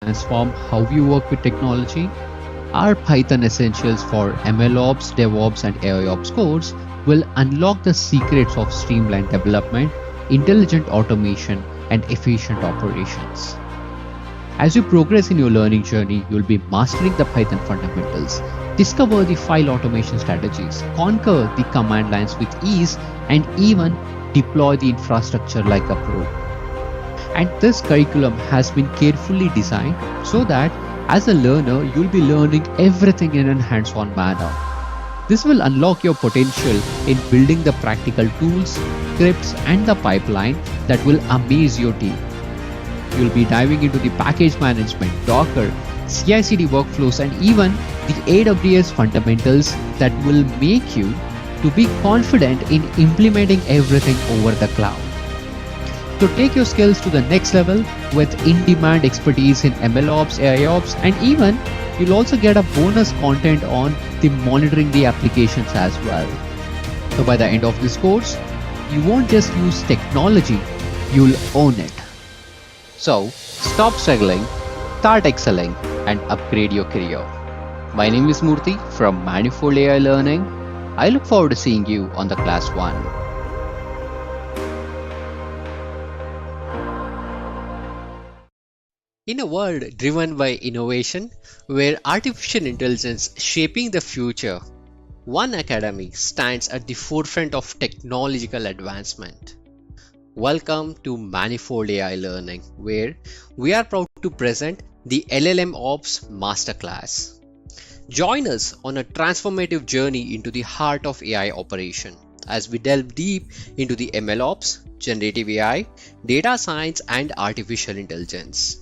transform how you work with technology. Our Python Essentials for MLOps, DevOps, and AIOps course will unlock the secrets of streamlined development, intelligent automation, and efficient operations. As you progress in your learning journey, you'll be mastering the Python fundamentals, discover the file automation strategies, conquer the command lines with ease, and even deploy the infrastructure like a pro. And this curriculum has been carefully designed so that as a learner, you'll be learning everything in a hands-on manner. This will unlock your potential in building the practical tools, scripts, and the pipeline that will amaze your team. You'll be diving into the package management, Docker, CI/CD workflows, and even the AWS fundamentals that will make you to be confident in implementing everything over the cloud. So take your skills to the next level with in-demand expertise in MLOps, AIOps, and even you'll also get a bonus content on the monitoring the applications as well. So by the end of this course, you won't just use technology, you'll own it. So stop struggling, start excelling, and upgrade your career. My name is Murthy from Manifold AI Learning. I look forward to seeing you on the class 1. In a world driven by innovation, where artificial intelligence shaping the future, one academy stands at the forefront of technological advancement. Welcome to Manifold AI Learning, where we are proud to present the LLM Ops Masterclass. Join us on a transformative journey into the heart of AI operation as we delve deep into the MLOps, generative AI, data science, and artificial intelligence.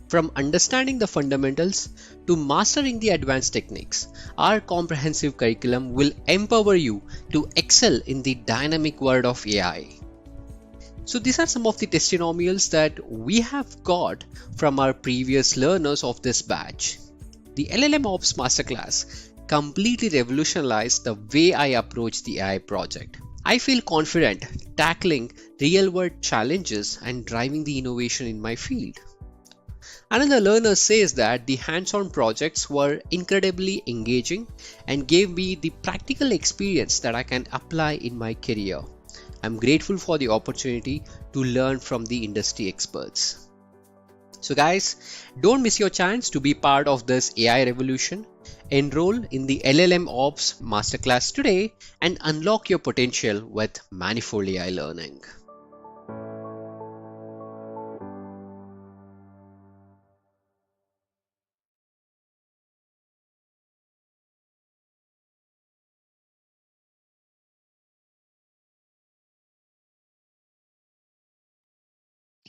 From understanding the fundamentals to mastering the advanced techniques, our comprehensive curriculum will empower you to excel in the dynamic world of AI. So these are some of the testimonials that we have got from our previous learners of this batch. The LLM Ops Masterclass completely revolutionized the way I approach the AI project. I feel confident tackling real world challenges and driving the innovation in my field. Another learner says that the hands-on projects were incredibly engaging and gave me the practical experience that I can apply in my career. I'm grateful for the opportunity to learn from the industry experts. So guys, don't miss your chance to be part of this AI revolution. Enroll in the LLM Ops Masterclass today and unlock your potential with Manifold AI Learning.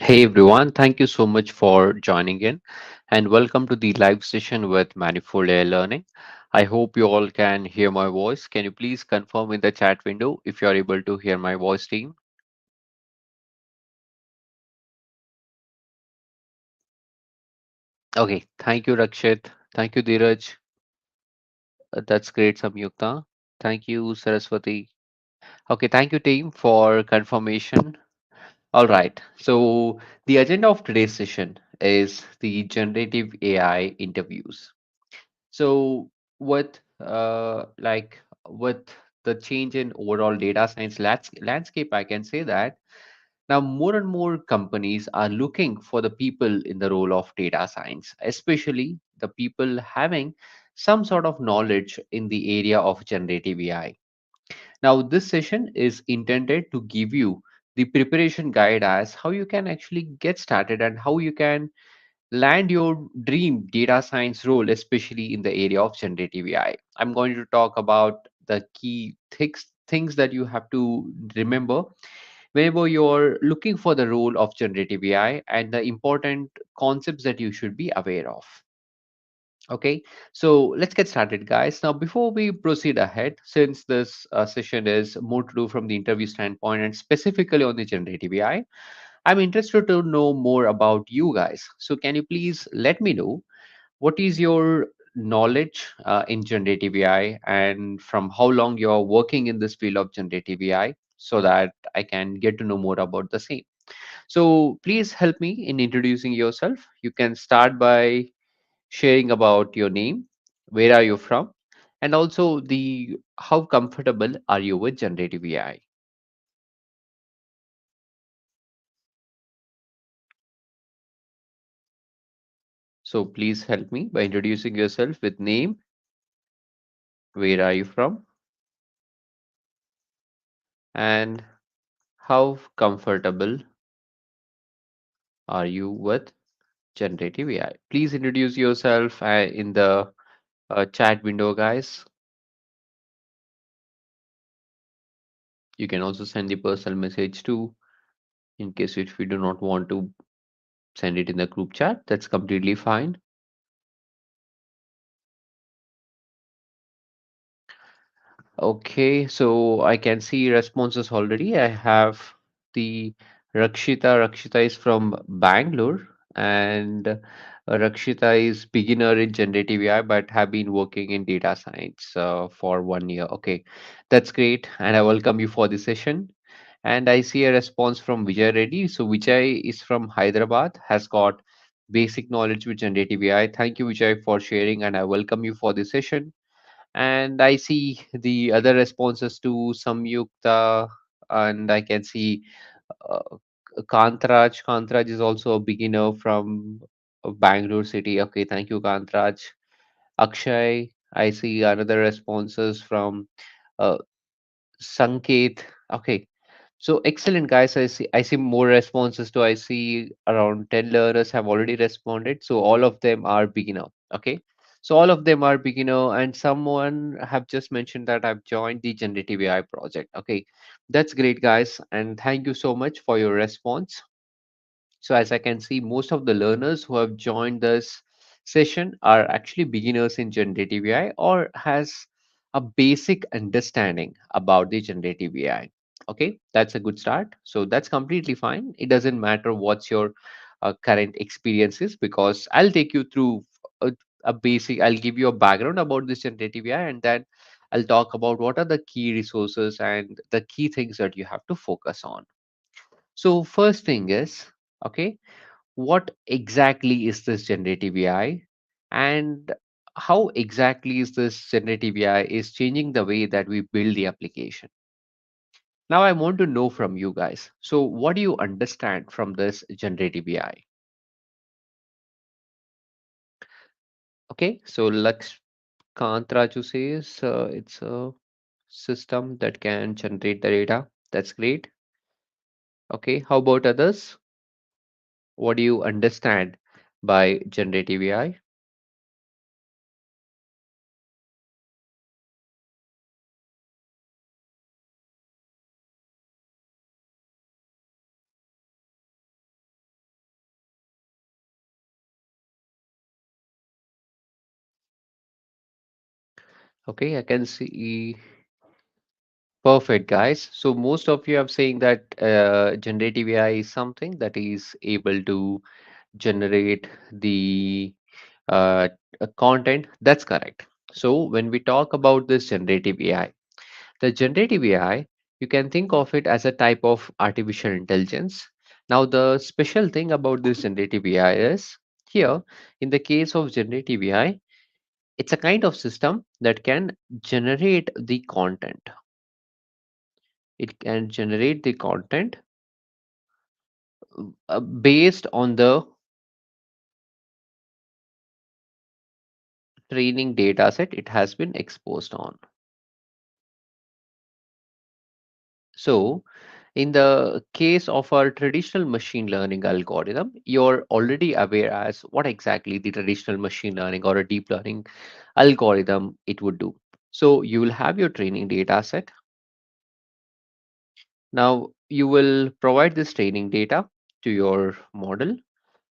Hey everyone, thank you so much for joining in and welcome to the live session with Manifold AI Learning. I hope you all can hear my voice. Can you please confirm in the chat window if you are able to hear my voice, team? Okay, thank you, Rakshit. Thank you, Dheeraj. That's great, Samyukta. Thank you, Saraswati. Okay, thank you, team, for confirmation. All right, so the agenda of today's session is the generative AI interviews. So with the change in overall data science landscape, I can say that now more and more companies are looking for the people in the role of data science, especially the people having some sort of knowledge in the area of generative AI. Now, this session is intended to give you the preparation guide as how you can actually get started and how you can land your dream data science role, especially in the area of generative AI. I'm going to talk about the key things that you have to remember whenever you're looking for the role of generative AI and the important concepts that you should be aware of. Okay, so let's get started, guys. Now, before we proceed ahead, since this session is more to do from the interview standpoint and specifically on the generative AI, I'm interested to know more about you guys. So, can you please let me know what is your knowledge in generative AI and from how long you're working in this field of generative AI so that I can get to know more about the same? So please help me in introducing yourself. You can start by sharing about your name, where are you from, and also the how comfortable are you with generative AI. So please help me by introducing yourself with name, where are you from, and how comfortable are you with generative AI. Please introduce yourself in the chat window, guys. You can also send the personal message too, in case if you do not want to send it in the group chat, that's completely fine. Okay, so I can see responses already. I have the Rakshita. Rakshita is from Bangalore, and Rakshita is beginner in generative AI, but have been working in data science for 1 year. Okay, that's great, and I welcome you for the session. And I see a response from Vijay Reddy. So Vijay is from Hyderabad, has got basic knowledge with generative AI. Thank you, Vijay, for sharing, and I welcome you for the session. And I see the other responses to Samyukta, and I can see uh, Kantraj. Kantraj is also a beginner from Bangalore city. Okay, thank you, Kantraj. Akshay, I see another responses from uh, Sanket. Okay, so excellent, guys. I see more responses too. I see around 10 learners have already responded. So all of them are beginner. Okay. So all of them are beginner, and someone have just mentioned that I've joined the generative AI project. Okay. That's great, guys. And thank you so much for your response. So as I can see, most of the learners who have joined this session are actually beginners in generative AI or has a basic understanding about the generative AI. Okay, that's a good start. So that's completely fine. It doesn't matter what's your current experiences because I'll take you through a basic, I'll give you a background about this generative AI and then I'll talk about what are the key resources and the key things that you have to focus on. So first thing is, okay, what exactly is this generative AI and how exactly is this generative AI is changing the way that we build the application. Now I want to know from you guys. So what do you understand from this generative AI? Okay, so Lux Kantraju says it's a system that can generate the data. That's great. Okay, how about others? What do you understand by generative AI? Okay, I can see. Perfect, guys. So most of you are saying that generative AI is something that is able to generate the content. That's correct. So when we talk about this generative AI, the generative AI, you can think of it as a type of artificial intelligence. Now, the special thing about this generative AI is here, in the case of generative AI, it's a kind of system that can generate the content. It can generate the content based on the training data set it has been exposed on. So, in the case of our traditional machine learning algorithm, you're already aware as what exactly the traditional machine learning or a deep learning algorithm it would do. So, you will have your training data set. Now, you will provide this training data to your model.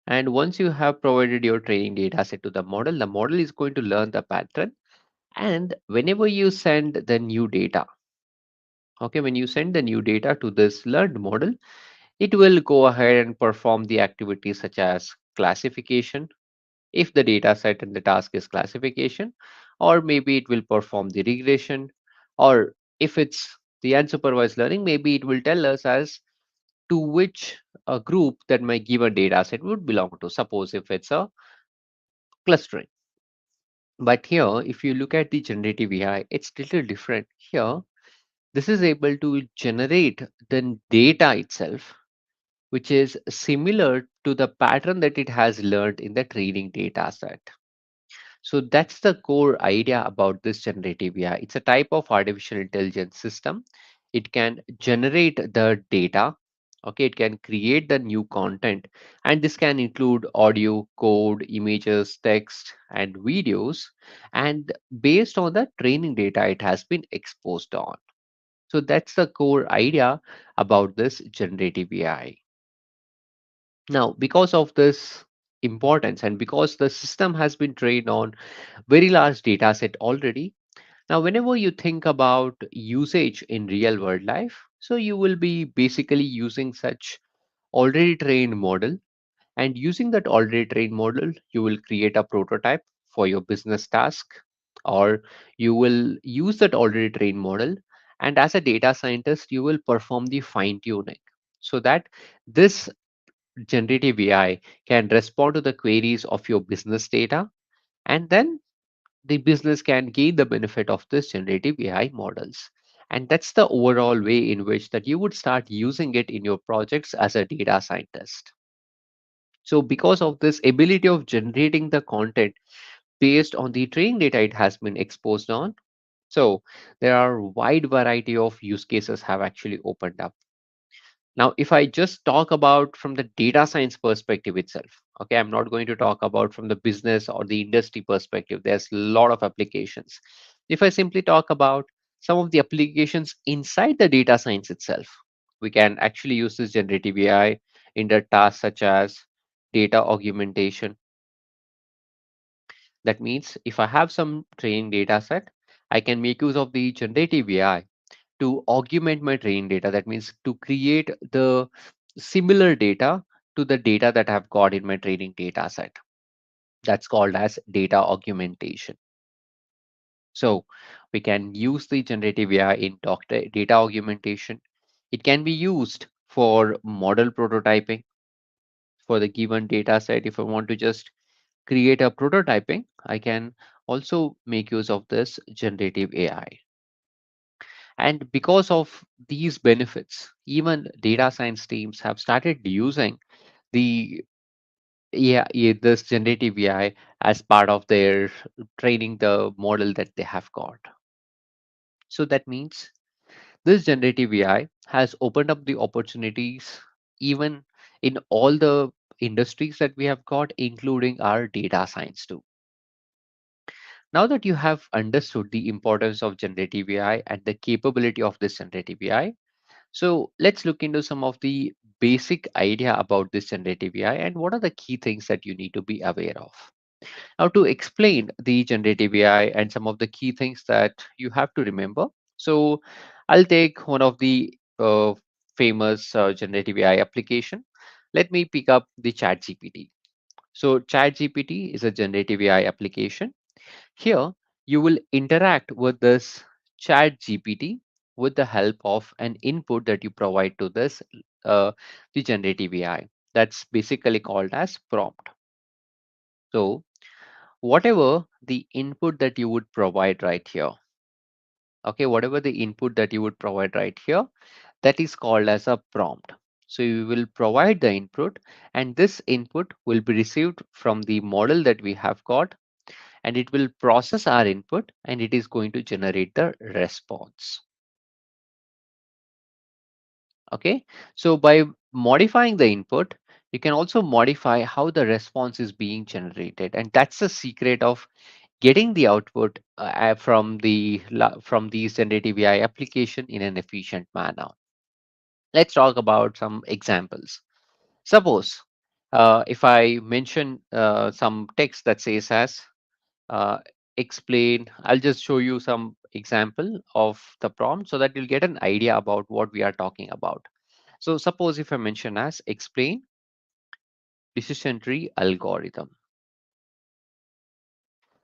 And once you have provided your training data set to the model is going to learn the pattern. And whenever you send the new data, okay, when you send the new data to this learned model, it will go ahead and perform the activities such as classification, if the data set and the task is classification, or maybe it will perform the regression, or if it's the unsupervised learning, maybe it will tell us as to which a group that my given data set would belong to. Suppose if it's a clustering. But here, if you look at the generative AI, it's little different. Here, this is able to generate the data itself, which is similar to the pattern that it has learned in the training data set. So that's the core idea about this generative AI. It's a type of artificial intelligence system. It can generate the data. Okay, it can create the new content, and this can include audio, code, images, text, and videos. And based on the training data it has been exposed on. So that's the core idea about this generative AI. Now, because of this importance and because the system has been trained on very large data set already. Now, whenever you think about usage in real world life, so you will be basically using such already trained model, and using that already trained model, you will create a prototype for your business task, or you will use that already trained model. And as a data scientist, you will perform the fine tuning so that this generative AI can respond to the queries of your business data, and then the business can gain the benefit of this generative AI models. And that's the overall way in which that you would start using it in your projects as a data scientist. So because of this ability of generating the content based on the training data it has been exposed on, so there are wide variety of use cases have actually opened up. Now, if I just talk about from the data science perspective itself, okay, I'm not going to talk about from the business or the industry perspective. There's a lot of applications. If I simply talk about some of the applications inside the data science itself, we can actually use this generative AI in the tasks such as data augmentation. That means if I have some training data set, I can make use of the generative AI to augment my training data. That means to create the similar data to the data that I've got in my training data set. That's called as data augmentation. So we can use the generative AI in data augmentation. It can be used for model prototyping for the given data set. If I want to just create a prototyping, I can also make use of this generative AI. And because of these benefits, even data science teams have started using the this generative AI as part of their training the model that they have got. So that means this generative AI has opened up the opportunities even in all the industries that we have got, including our data science too. Now that you have understood the importance of generative AI and the capability of this generative AI, so let's look into some of the basic idea about this generative AI and what are the key things that you need to be aware of. Now, to explain the generative AI and some of the key things that you have to remember, so I'll take one of the famous generative AI application. Let me pick up the ChatGPT. So ChatGPT is a generative AI application. Here, you will interact with this chat GPT with the help of an input that you provide to this the generative AI. That's basically called as prompt. So whatever the input that you would provide right here, okay, whatever the input that you would provide right here, that is called as a prompt. So you will provide the input, and this input will be received from the model that we have got, and it will process our input and it is going to generate the response. Okay, so by modifying the input, you can also modify how the response is being generated, and that's the secret of getting the output from these generative AI application in an efficient manner. Let's talk about some examples. Suppose if I mention some text that says as uh, explain. I'll just show you some example of the prompt so that you'll get an idea about what we are talking about. So suppose if I mention as explain decision tree algorithm.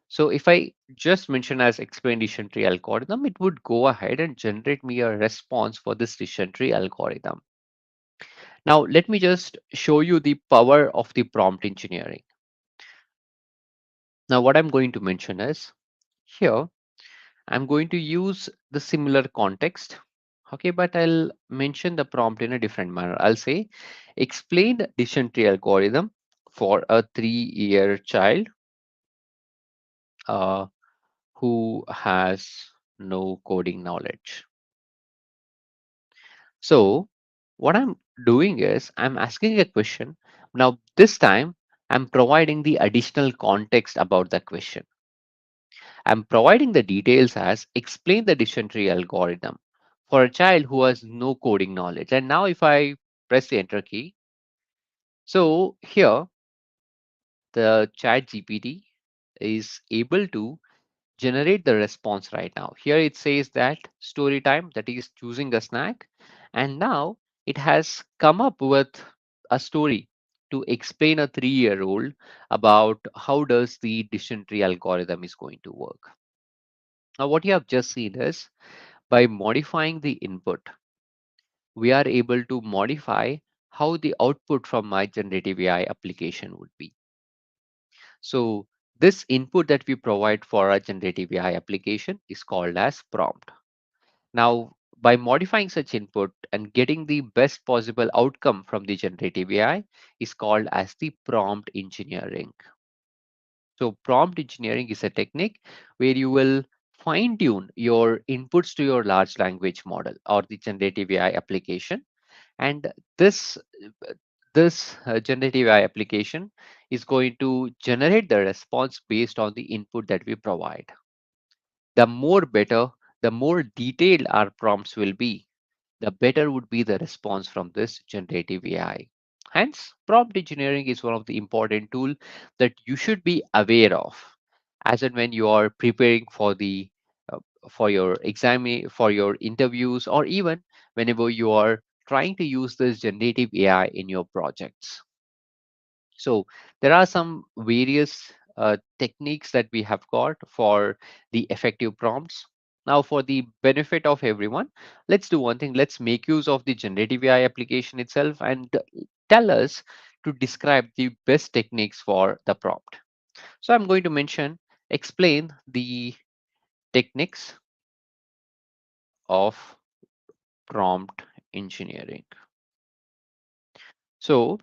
So if I just mention as explain decision tree algorithm, it would go ahead and generate me a response for this decision tree algorithm. Now, let me just show you the power of the prompt engineering. Now, what I'm going to mention is here, I'm going to use the similar context. Okay, but I'll mention the prompt in a different manner. I'll say, explain the decision tree algorithm for a 3-year child uh, who has no coding knowledge. So, what I'm doing is I'm asking a question. Now, this time, I'm providing the additional context about the question. I'm providing the details as explain the decision tree algorithm for a child who has no coding knowledge. And now if I press the enter key, so here the chat GPT is able to generate the response right now. Here it says that story time, that is choosing a snack. And now it has come up with a story to explain a 3-year-old about how does the decision tree algorithm is going to work. Now what you have just seen is by modifying the input, we are able to modify how the output from my generative AI application would be. So this input that we provide for our generative AI application is called as prompt. Now, by modifying such input and getting the best possible outcome from the generative AI is called as the prompt engineering. So prompt engineering is a technique where you will fine tune your inputs to your large language model or the generative AI application. And this generative AI application is going to generate the response based on the input that we provide. The more better, the more detailed our prompts will be, the better would be the response from this generative AI. Hence, prompt engineering is one of the important tool that you should be aware of as and when you are preparing for the uh, for your exam, for your interviews, or even whenever you are trying to use this generative AI in your projects. So there are some various techniques that we have got for the effective prompts. Now, for the benefit of everyone, let's do one thing. Let's make use of the generative AI application itself and tell us to describe the best techniques for the prompt. So I'm going to explain the techniques of prompt engineering. So,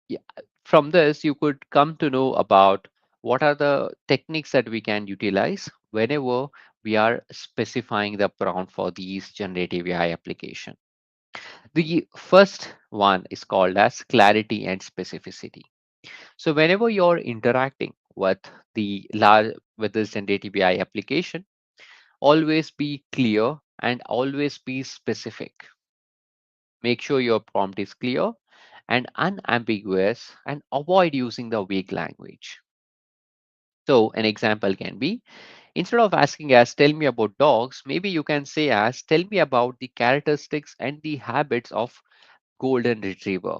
yeah, from this, you could come to know about what are the techniques that we can utilize whenever we are specifying the prompt for these generative AI application. The first one is called as clarity and specificity. So whenever you're interacting with the large with this generative AI application, always be clear and always be specific. Make sure your prompt is clear and unambiguous and avoid using the vague language. So an example can be instead of asking as tell me about dogs, maybe you can say as tell me about the characteristics and the habits of golden retriever.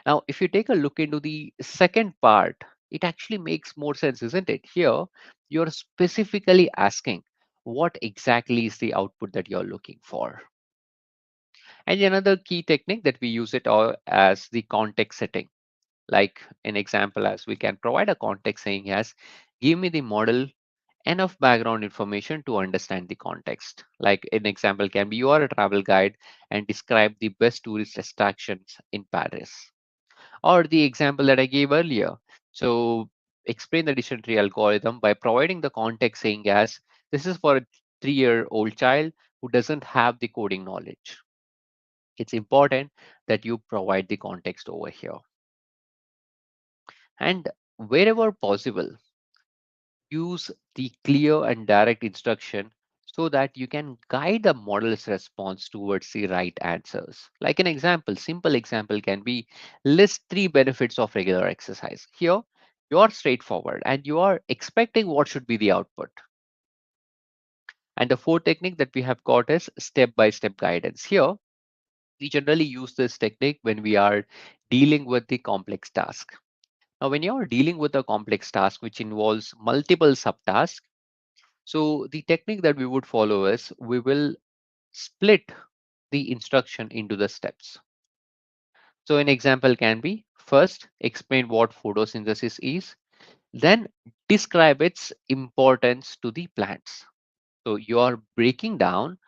Now, if you take a look into the second part, it actually makes more sense, isn't it? Here, you're specifically asking what exactly is the output that you're looking for. And another key technique that we use it all as the context setting. Like an example, as we can provide a context saying as, give me the model enough background information to understand the context. Like an example can be you are a travel guide and describe the best tourist attractions in Paris. Or the example that I gave earlier. So explain the decision tree algorithm by providing the context saying as this is for a 3-year-old child who doesn't have the coding knowledge. It's important that you provide the context over here. And wherever possible, use the clear and direct instruction so that you can guide the model's response towards the right answers. Like an example, simple example can be list 3 benefits of regular exercise. Here, you are straightforward and you are expecting what should be the output. And the fourth technique that we have got is step-by-step guidance. Here, we generally use this technique when we are dealing with the complex task. Now, when you're dealing with a complex task which involves multiple subtasks, so the technique that we would follow is we will split the instruction into the steps. So an example can be first explain what photosynthesis is, then describe its importance to the plants. So you are breaking down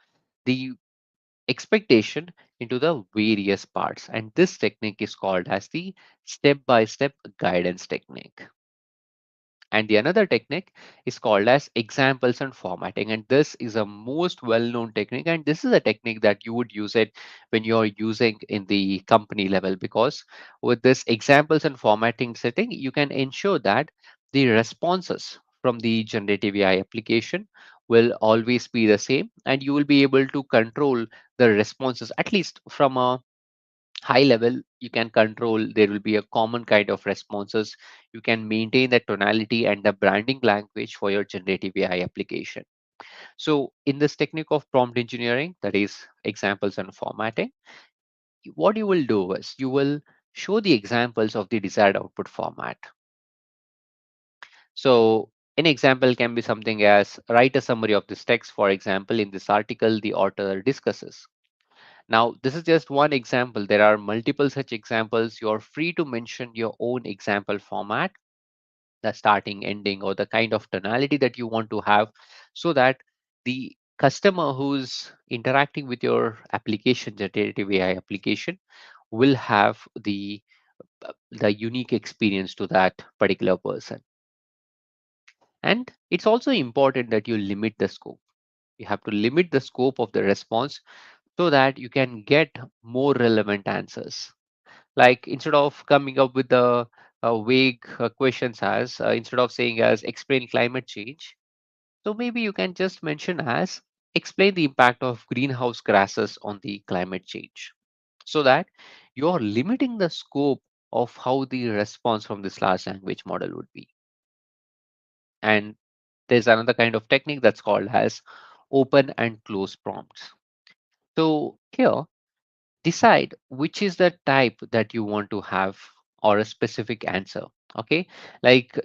the expectation into the various parts, and this technique is called as the step by step guidance technique. And the another technique is called as examples and formatting, and this is a most well known technique, and this is a technique that you would use it when you're using in the company level, because with this examples and formatting setting you can ensure that the responses from the generative AI application will always be the same, and you will be able to control the responses at least from a high level. You can control, there will be a common kind of responses. You can maintain the tonality and the branding language for your generative AI application. So in this technique of prompt engineering, that is examples and formatting, what you will do is you will show the examples of the desired output format. So an example can be something as write a summary of this text. For example, in this article the author discusses. Now, this is just one example. There are multiple such examples. You're free to mention your own example format, the starting, ending, or the kind of tonality that you want to have, so that the customer who's interacting with your application, generative AI application, will have the unique experience to that particular person. And it's also important that you limit the scope. You have to limit the scope of the response so that you can get more relevant answers. Like instead of coming up with the vague questions as instead of saying as explain climate change, so maybe you can just mention as explain the impact of greenhouse gases on the climate change, so that you're limiting the scope of how the response from this large language model would be. And there's another kind of technique that's called as open and close prompts. So here, decide which is the type that you want to have, or a specific answer. Okay, like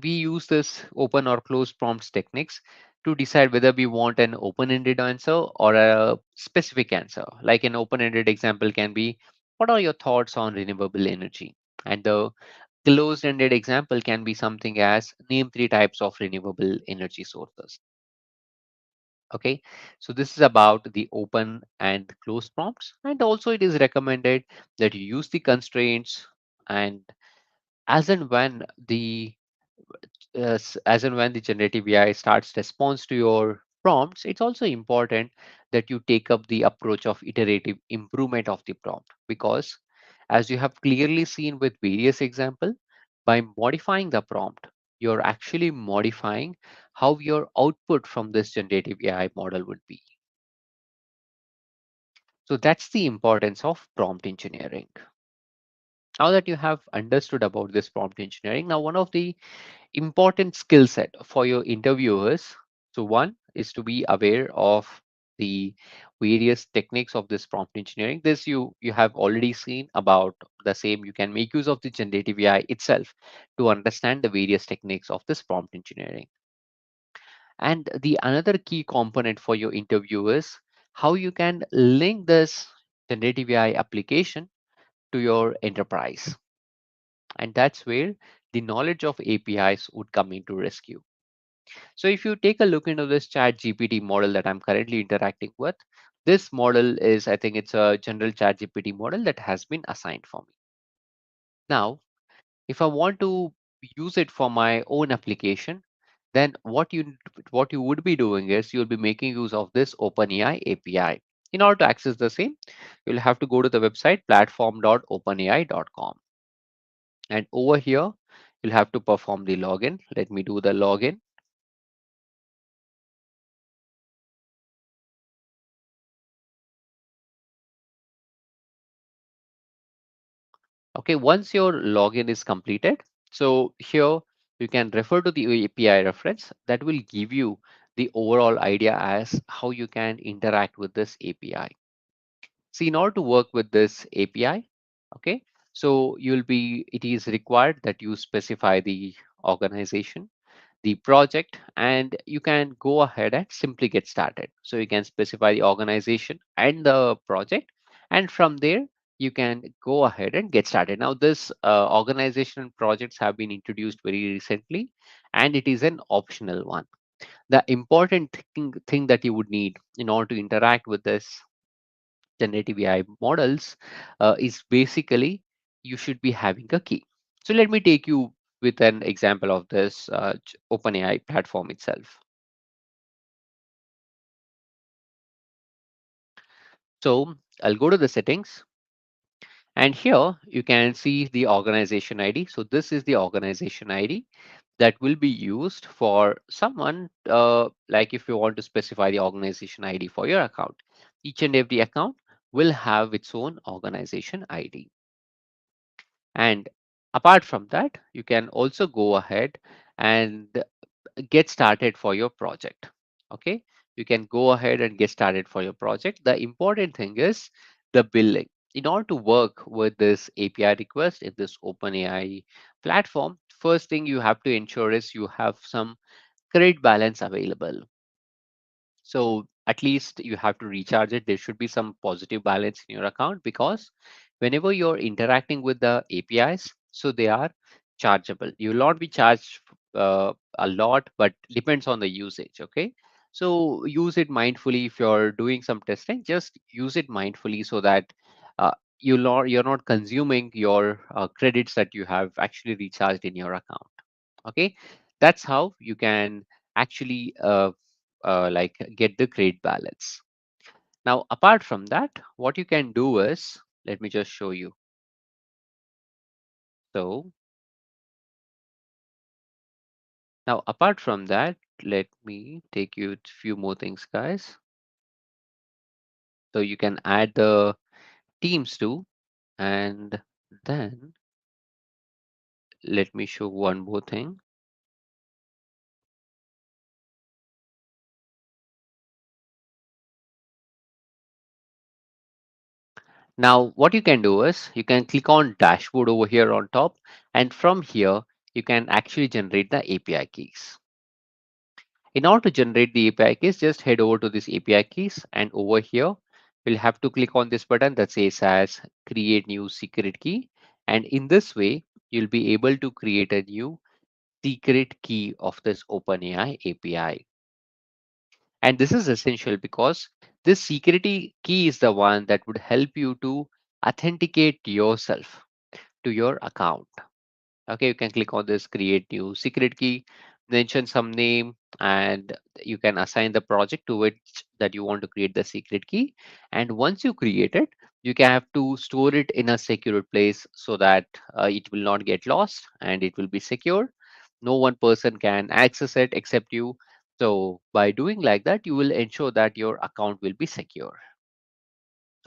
we use this open or close prompts techniques to decide whether we want an open-ended answer or a specific answer. Like an open-ended example can be, what are your thoughts on renewable energy? And the closed-ended example can be something as name three types of renewable energy sources. Okay, so this is about the open and close prompts, and also it is recommended that you use the constraints, and as and when the as and when the generative AI starts response to your prompts, it's also important that you take up the approach of iterative improvement of the prompt, because as you have clearly seen with various example, by modifying the prompt, you're actually modifying how your output from this generative AI model would be. So that's the importance of prompt engineering. Now that you have understood about this prompt engineering, now one of the important skill set for your interviewers. So one is to be aware of the various techniques of this prompt engineering. This you have already seen about the same. You can make use of the generative AI itself to understand the various techniques of this prompt engineering. And the another key component for your interviewers, how you can link this generative AI application to your enterprise. And that's where the knowledge of APIs would come into rescue. So if you take a look into this chat GPT model that I'm currently interacting with, this model is, I think it's a general chat GPT model that has been assigned for me. Now, if I want to use it for my own application, then what you would be doing is you'll be making use of this OpenAI API. In order to access the same, you'll have to go to the website platform.openai.com. And over here, you'll have to perform the login. Let me do the login. Okay, once your login is completed, so here you can refer to the API reference that will give you the overall idea as how you can interact with this API. See, in order to work with this API, okay, so it is required that you specify the organization, the project, and you can go ahead and simply get started. So you can specify the organization and the project, and from there you can go ahead and get started. Now, this organization projects have been introduced very recently, and it is an optional one. The important thing that you would need in order to interact with this generative AI models is basically you should be having a key. So let me take you with an example of this OpenAI platform itself. So I'll go to the settings, and here you can see the organization ID. So this is the organization ID that will be used for someone, like if you want to specify the organization ID for your account. Each and every account will have its own organization ID. And apart from that, you can also go ahead and get started for your project. Okay, you can go ahead and get started for your project. The important thing is the billing. In order to work with this API request in this OpenAI platform, first thing you have to ensure is you have some credit balance available. So at least you have to recharge it. There should be some positive balance in your account, because whenever you're interacting with the APIs, so they are chargeable. You will not be charged a lot, but depends on the usage. Okay. So use it mindfully. If you're doing some testing, just use it mindfully so that uh, you're not consuming your credits that you have actually recharged in your account. Okay, that's how you can actually like get the grade balance. Now apart from that, what you can do is, let me just show you. So now apart from that, let me take you to few more things, guys. So you can add the teams too, and then let me show one more thing. Now what you can do is you can click on dashboard over here on top, and from here you can actually generate the API keys. In order to generate the API keys, just head over to this API keys, and over here, we'll have to click on this button that says as create new secret key. And in this way, you'll be able to create a new secret key of this OpenAI API. And this is essential because this security key is the one that would help you to authenticate yourself to your account. Okay, you can click on this create new secret key, mention some name, and you can assign the project to which that you want to create the secret key. And once you create it, you can have to store it in a secure place so that it will not get lost and it will be secure. No one person can access it except you. So by doing like that, you will ensure that your account will be secure.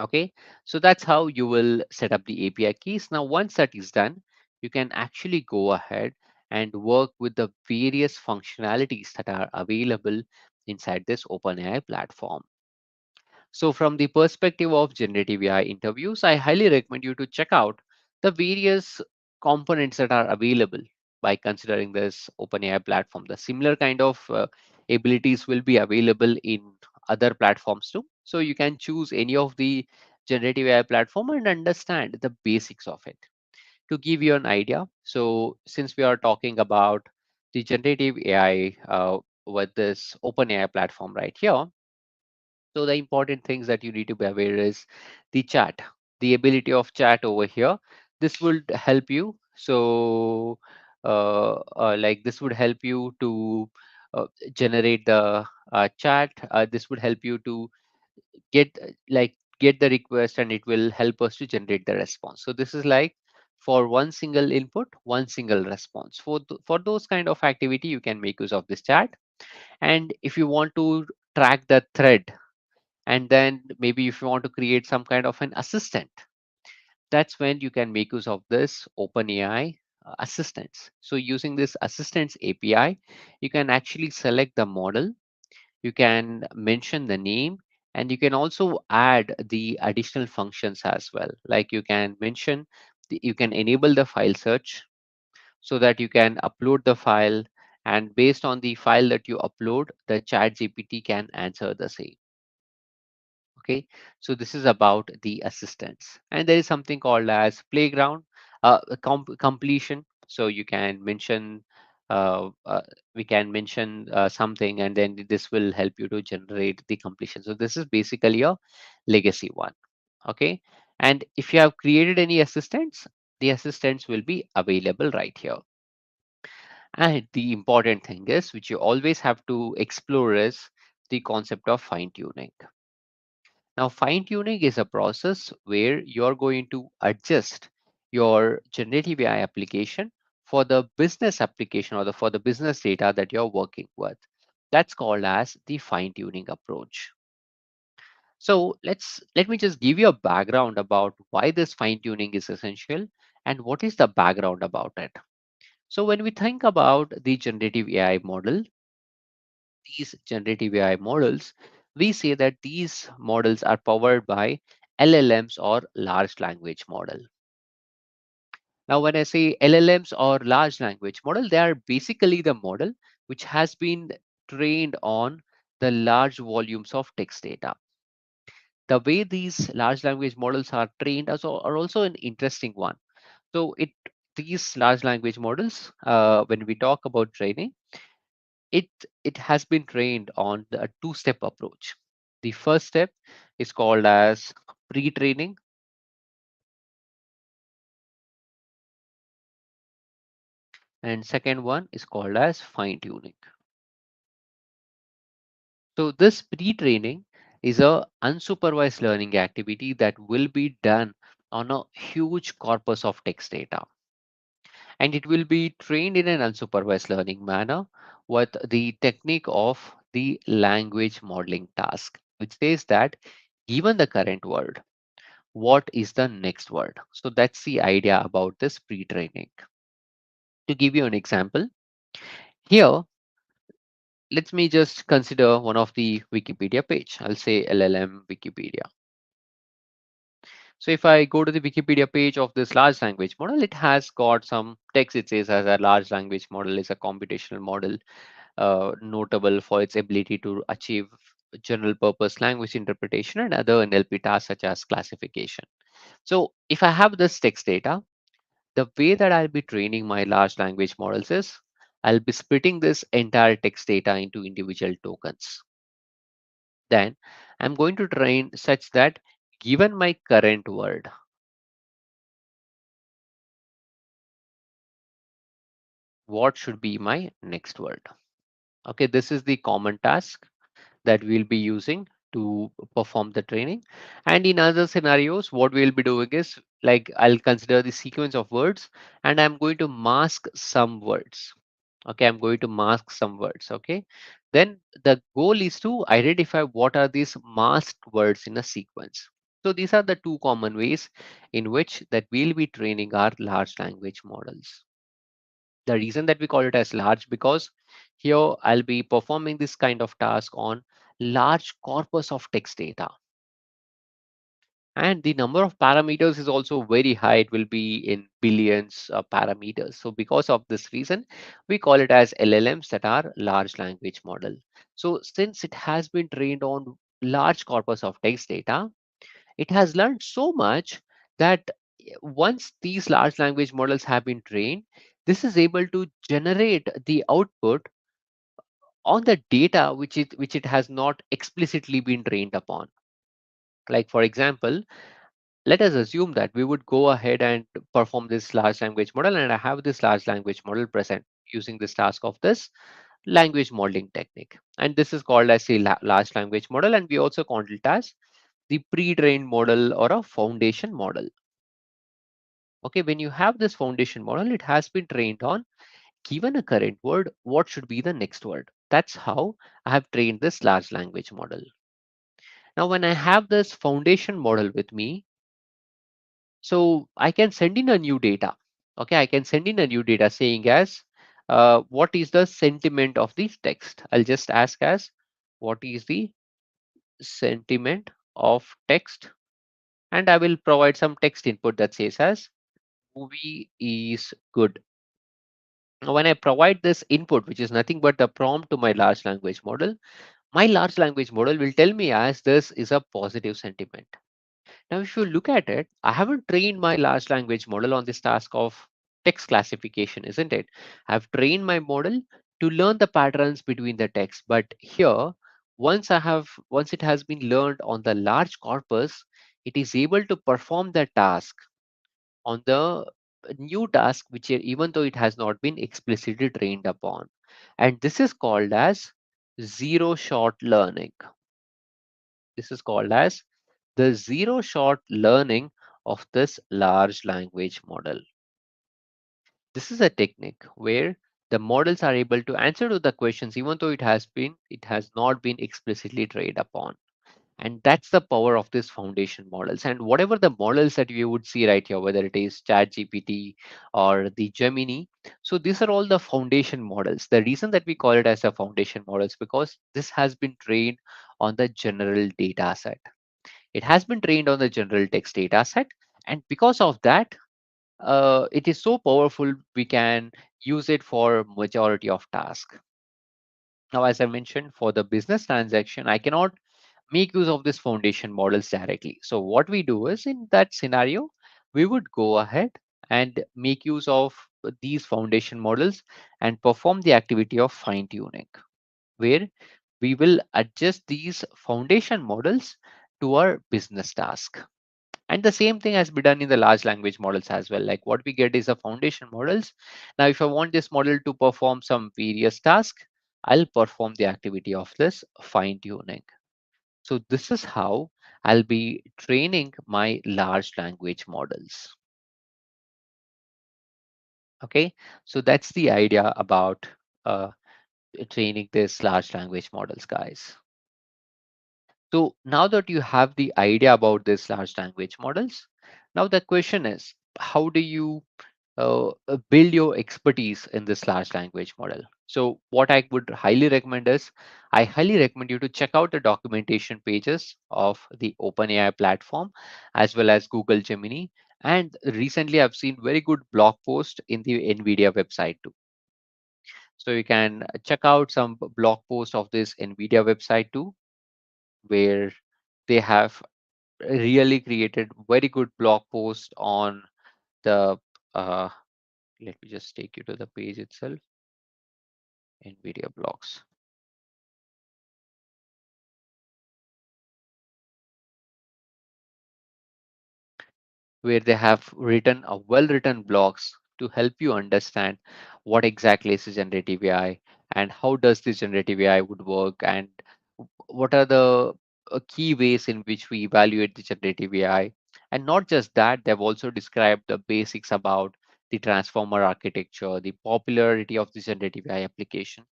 Okay, so that's how you will set up the API keys. Now, once that is done, you can actually go ahead and work with the various functionalities that are available inside this OpenAI platform. So from the perspective of generative AI interviews, I highly recommend you to check out the various components that are available by considering this OpenAI platform. The similar kind of abilities will be available in other platforms too. So you can choose any of the generative AI platform and understand the basics of it. To give you an idea, so since we are talking about the generative AI with this OpenAI platform right here, so the important things that you need to be aware is the chat, the ability of chat over here. This would help you. So, like this would help you to generate the chat. This would help you to get get the request, and it will help us to generate the response. So this is like for one single input, one single response. For those kind of activity, you can make use of this chat. And if you want to track the thread, and then maybe if you want to create some kind of an assistant, that's when you can make use of this OpenAI assistants. So using this assistants API, you can actually select the model, you can mention the name, and you can also add the additional functions as well. Like you can mention, you can enable the file search so that you can upload the file, and based on the file that you upload, the chat GPT can answer the same. Okay, so this is about the assistants, and there is something called as playground completion. So you can mention, uh, uh, we can mention something, and then this will help you to generate the completion. So this is basically a legacy one. Okay, and if you have created any assistants, the assistants will be available right here. And the important thing is, which you always have to explore, is the concept of fine tuning. Now, fine tuning is a process where you're going to adjust your generative AI application for the business application, or for the business data that you're working with. That's called as the fine tuning approach. So let me just give you a background about why this fine tuning is essential and what is the background about it. So when we think about the generative AI model, these generative AI models, we say that these models are powered by LLMs, or large language model. Now, when I say LLMs or large language model, they are basically the model which has been trained on the large volumes of text data. The way these large language models are trained are also an interesting one. So these large language models, when we talk about training, it it has been trained on a two-step approach. The first step is called as pre-training, and second one is called as fine-tuning. So this pre-training is a unsupervised learning activity that will be done on a huge corpus of text data, and it will be trained in an unsupervised learning manner with the technique of the language modeling task, which says that given the current word, what is the next word? So that's the idea about this pre-training. To give you an example, here, let me just consider one of the Wikipedia page. I'll say LLM Wikipedia. So if I go to the Wikipedia page of this large language model, it has got some text. It says as a large language model is a computational model notable for its ability to achieve general purpose language interpretation and other NLP tasks such as classification. So if I have this text data, the way that I'll be training my large language models is I'll be splitting this entire text data into individual tokens. Then I'm going to train such that given my current word, what should be my next word? Okay, this is the common task that we'll be using to perform the training. And in other scenarios, what we'll be doing is, like, I'll consider the sequence of words and I'm going to mask some words. Okay, I'm going to mask some words. Okay, then the goal is to identify what are these masked words in a sequence. So these are the two common ways in which that we'll be training our large language models. The reason that we call it as large, because here I'll be performing this kind of task on large corpus of text data, and the number of parameters is also very high. It will be in billions of parameters. So because of this reason, we call it as LLMs, that are large language model. So since it has been trained on large corpus of text data, it has learned so much that once these large language models have been trained, this is able to generate the output on the data which it has not explicitly been trained upon. Like for example, let us assume that we would go ahead and perform this large language model, and I have this large language model present using this task of this language modeling technique. And this is called as a large language model, and we also call it as the pre-trained model or a foundation model. Okay, when you have this foundation model, it has been trained on given a current word, what should be the next word. That's how I have trained this large language model. Now, when I have this foundation model with me, so I can send in a new data. Okay, I can send in a new data saying as what is the sentiment of this text. I'll just ask as what is the sentiment of text, and I will provide some text input that says as movie is good. Now, when I provide this input, which is nothing but the prompt to my large language model, My large language model will tell me as this is a positive sentiment. Now, if you look at it, I haven't trained my large language model on this task of text classification, isn't it? I've trained my model to learn the patterns between the text. But here, once it has been learned on the large corpus, it is able to perform the task on the new task, which even though it has not been explicitly trained upon. And this is called as zero shot learning. This is called as the zero shot learning of this large language model. This is a technique where the models are able to answer to the questions even though it has not been explicitly trained upon. And that's the power of these foundation models. And whatever the models that you would see right here, whether it is ChatGPT or the Gemini, so these are all the foundation models. The reason that we call it as a foundation model is because this has been trained on the general data set. It has been trained on the general text data set. And because of that, it is so powerful, we can use it for majority of tasks. Now, as I mentioned, for the business transaction, I cannot make use of this foundation models directly. So what we do is in that scenario, we would go ahead and make use of these foundation models and perform the activity of fine tuning, where we will adjust these foundation models to our business task. And the same thing has been done in the large language models as well. Like what we get is the foundation models. Now, if I want this model to perform some various tasks, I'll perform the activity of this fine tuning. So this is how I'll be training my large language models. Okay, so that's the idea about uh, training this large language models, guys. So now that you have the idea about this large language models, now the question is, how do you build your expertise in this large language model? So what I would highly recommend is, I highly recommend you to check out the documentation pages of the OpenAI platform as well as Google Gemini. And recently I've seen very good blog post in the NVIDIA website too. So you can check out some blog post of this NVIDIA website too, where they have really created very good blog post on the uh, let me just take you to the page itself, NVIDIA blogs, where they have written a well-written blogs to help you understand what exactly is generative AI and how does this generative AI would work, and what are the key ways in which we evaluate the generative AI. And not just that, they've also described the basics about the transformer architecture, the popularity of the generative AI application.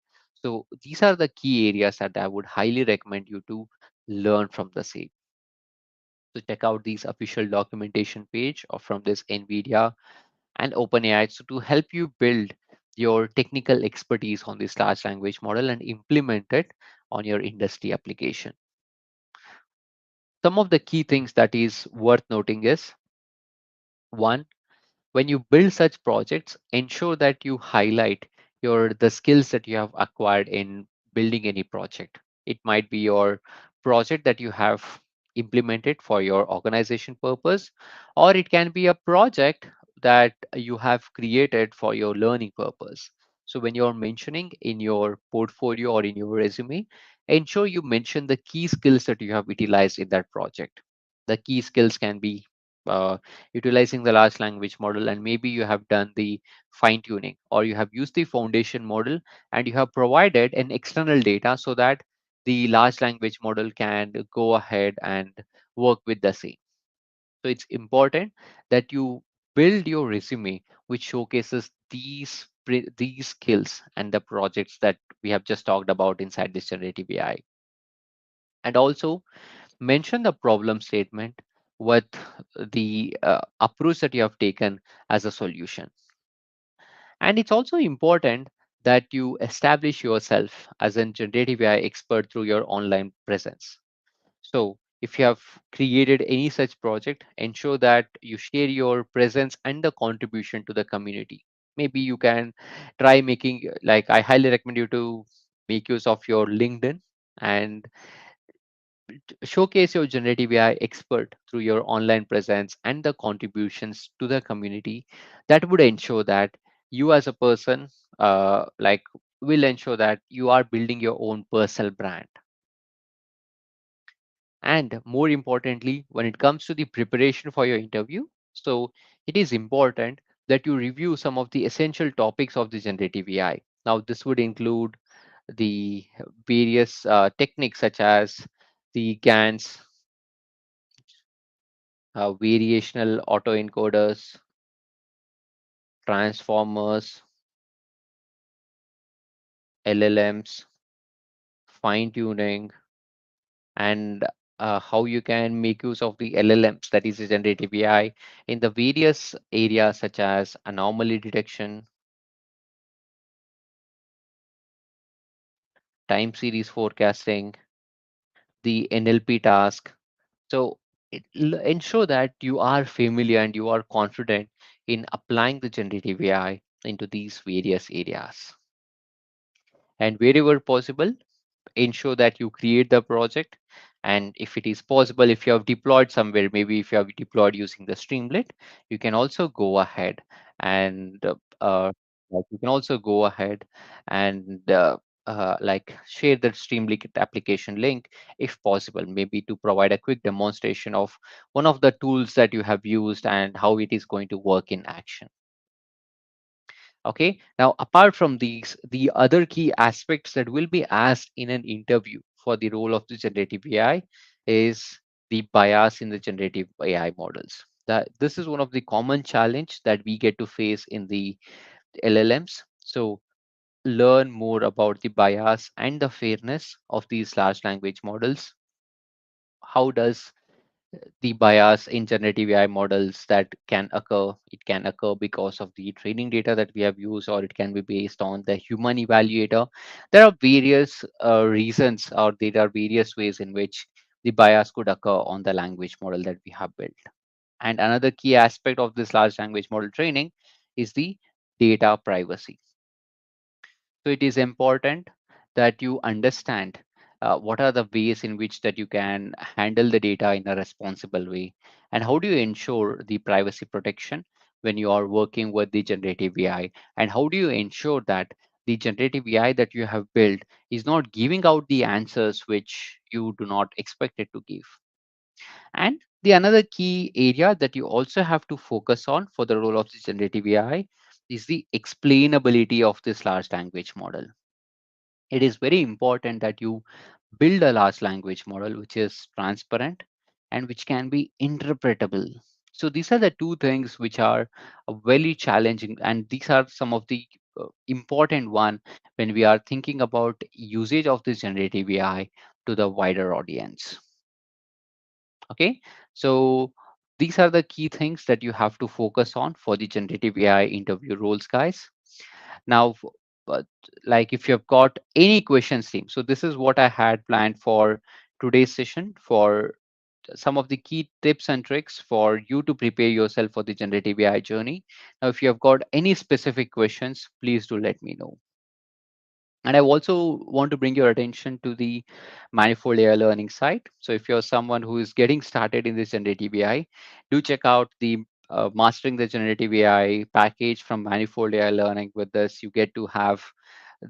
So these are the key areas that I would highly recommend you to learn from the same. So check out these official documentation page or from this NVIDIA and OpenAI, so to help you build your technical expertise on this large language model and implement it on your industry application. Some of the key things that is worth noting is, one, when you build such projects, ensure that you highlight the skills that you have acquired in building any project. It might be your project that you have implemented for your organization purpose, or it can be a project that you have created for your learning purpose. So when you're mentioning in your portfolio or in your resume, ensure you mention the key skills that you have utilized in that project. The key skills can be utilizing the large language model, and maybe you have done the fine tuning or you have used the foundation model and you have provided an external data so that the large language model can go ahead and work with the same. So it's important that you build your resume which showcases these skills and the projects that we have just talked about inside this generative AI. And also mention the problem statement with the approach that you have taken as a solution. And it's also important that you establish yourself as a generative AI expert through your online presence. So if you have created any such project, ensure that you share your presence and the contribution to the community. Maybe you can try making, like I highly recommend you to make use of your LinkedIn and showcase your generative AI expert through your online presence and the contributions to the community. That would ensure that you as a person, like, will ensure that you are building your own personal brand. And more importantly, when it comes to the preparation for your interview, so it is important that you review some of the essential topics of the generative AI. Now, this would include the various techniques such as the GANs, variational autoencoders, transformers, LLMs, fine tuning, and how you can make use of the LLMs, that is the generative AI, in the various areas such as anomaly detection, time series forecasting, the NLP task. So ensure that you are familiar and you are confident in applying the generative AI into these various areas. And wherever possible, ensure that you create the project, and if it is possible, if you have deployed somewhere, maybe if you have deployed using the Streamlit, you can also go ahead and like you can also go ahead and like share the Streamlit application link if possible, maybe to provide a quick demonstration of one of the tools that you have used and how it is going to work in action. Okay, now apart from these, the other key aspects that will be asked in an interview for the role of the generative AI is the bias in the generative AI models. That this is one of the common challenge that we get to face in the LLMs. So learn more about the bias and the fairness of these large language models. How does the bias in generative AI models that can occur? It can occur because of the training data that we have used, or it can be based on the human evaluator. There are various reasons, or there are various ways in which the bias could occur on the language model that we have built. And another key aspect of this large language model training is the data privacy. So it is important that you understand what are the ways in which that you can handle the data in a responsible way, and how do you ensure the privacy protection when you are working with the generative AI, and how do you ensure that the generative AI that you have built is not giving out the answers which you do not expect it to give. And the another key area that you also have to focus on for the role of the generative AI is the explainability of this large language model. It is very important that you build a large language model which is transparent and which can be interpretable. So these are the two things which are very challenging, and these are some of the important one when we are thinking about usage of this generative AI to the wider audience. Okay, so these are the key things that you have to focus on for the generative AI interview roles, guys. Now, but like if you've got any questions, team, so this is what I had planned for today's session, for some of the key tips and tricks for you to prepare yourself for the generative AI journey. Now, if you have got any specific questions, please do let me know. And I also want to bring your attention to the Manifold AI learning site. So if you're someone who is getting started in this generative AI, do check out the Mastering the Generative AI package from Manifold AI Learning. With this, you get to have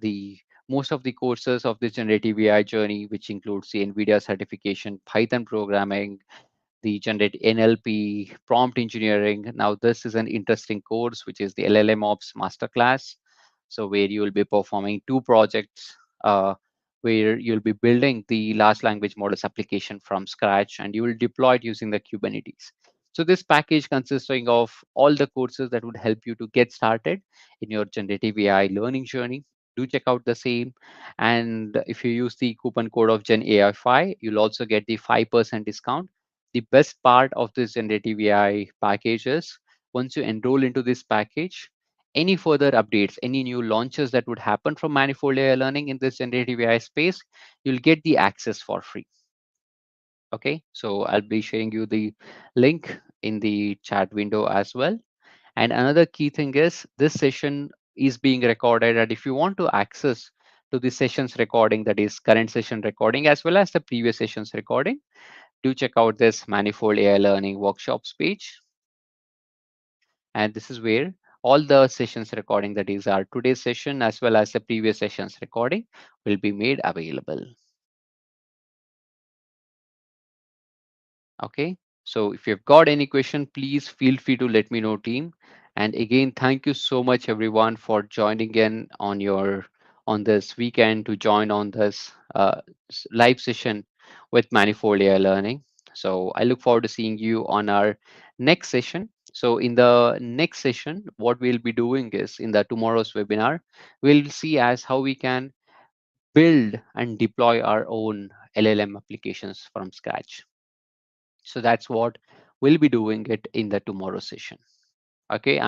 the most of the courses of this generative AI journey, which includes the NVIDIA certification, Python programming, the generate NLP, prompt engineering. Now, this is an interesting course, which is the LLM Ops Masterclass. So, where you will be performing two projects, where you'll be building the large language models application from scratch, and you will deploy it using the Kubernetes. So, this package consisting of all the courses that would help you to get started in your generative AI learning journey. Do check out the same. And if you use the coupon code of Gen AI 5, you'll also get the 5% discount. The best part of this generative AI package is once you enroll into this package, any further updates, any new launches that would happen from Manifold AI Learning in this generative AI space, you'll get the access for free. Okay, so I'll be sharing you the link in the chat window as well. And another key thing is this session is being recorded, and if you want to access to the sessions recording, that is current session recording as well as the previous sessions recording, do check out this Manifold AI Learning Workshops page. And this is where all the sessions recording, that is our today's session as well as the previous sessions recording, will be made available. Okay, so if you've got any question, please feel free to let me know, team. And again, thank you so much everyone for joining in on this weekend to join on this live session with Manifold AI Learning. So I look forward to seeing you on our next session. So in the next session, what we'll be doing is, in the tomorrow's webinar, we'll see as how we can build and deploy our own LLM applications from scratch. So that's what we'll be doing it in the tomorrow session. Okay,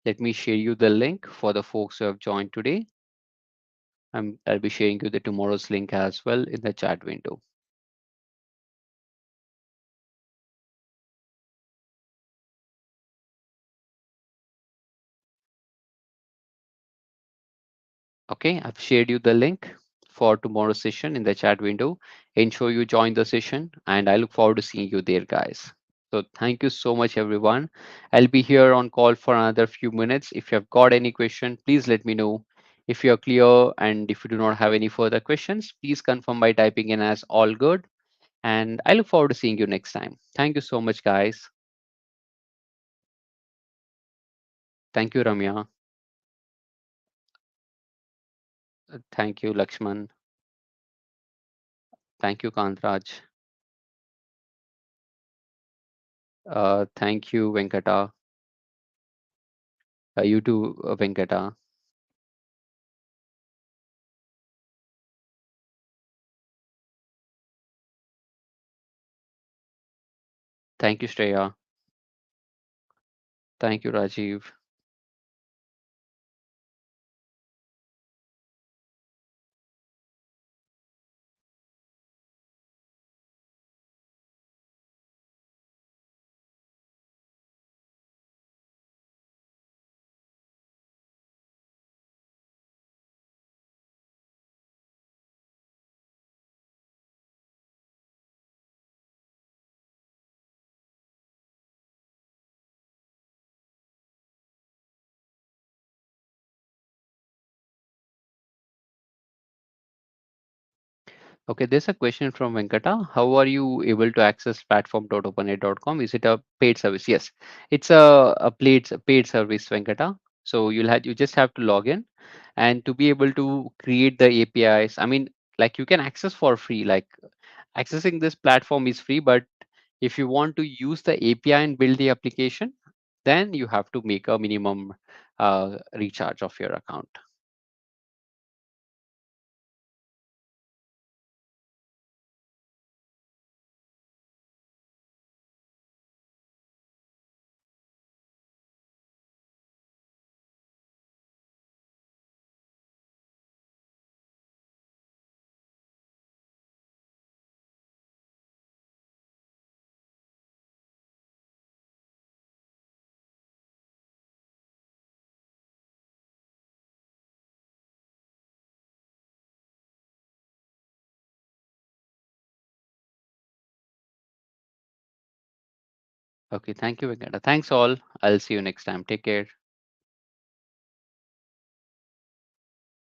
let me share you the link for the folks who have joined today. I'll be sharing you the tomorrow's link as well in the chat window. Okay, I've shared you the link for tomorrow's session in the chat window. Ensure you join the session, and I look forward to seeing you there, guys. So thank you so much, everyone. I'll be here on call for another few minutes. If you have got any question, please let me know. If you're clear and if you do not have any further questions, please confirm by typing in as all good. And I look forward to seeing you next time. Thank you so much, guys. Thank you, Ramya. Thank you, Lakshman. Thank you, Kantraj. Thank you, Venkata. You too, Venkata. Thank you, Shreya. Thank you, Rajiv. Okay, there's a question from Venkata. How are you able to access platform.openai.com? Is it a paid service? Yes, it's a paid service, Venkata. So you just have to log in, and to be able to create the APIs. I mean, like you can access for free. Like accessing this platform is free, but if you want to use the API and build the application, then you have to make a minimum recharge of your account. Okay, thank you, Venkata. Thanks all. I'll see you next time. Take care.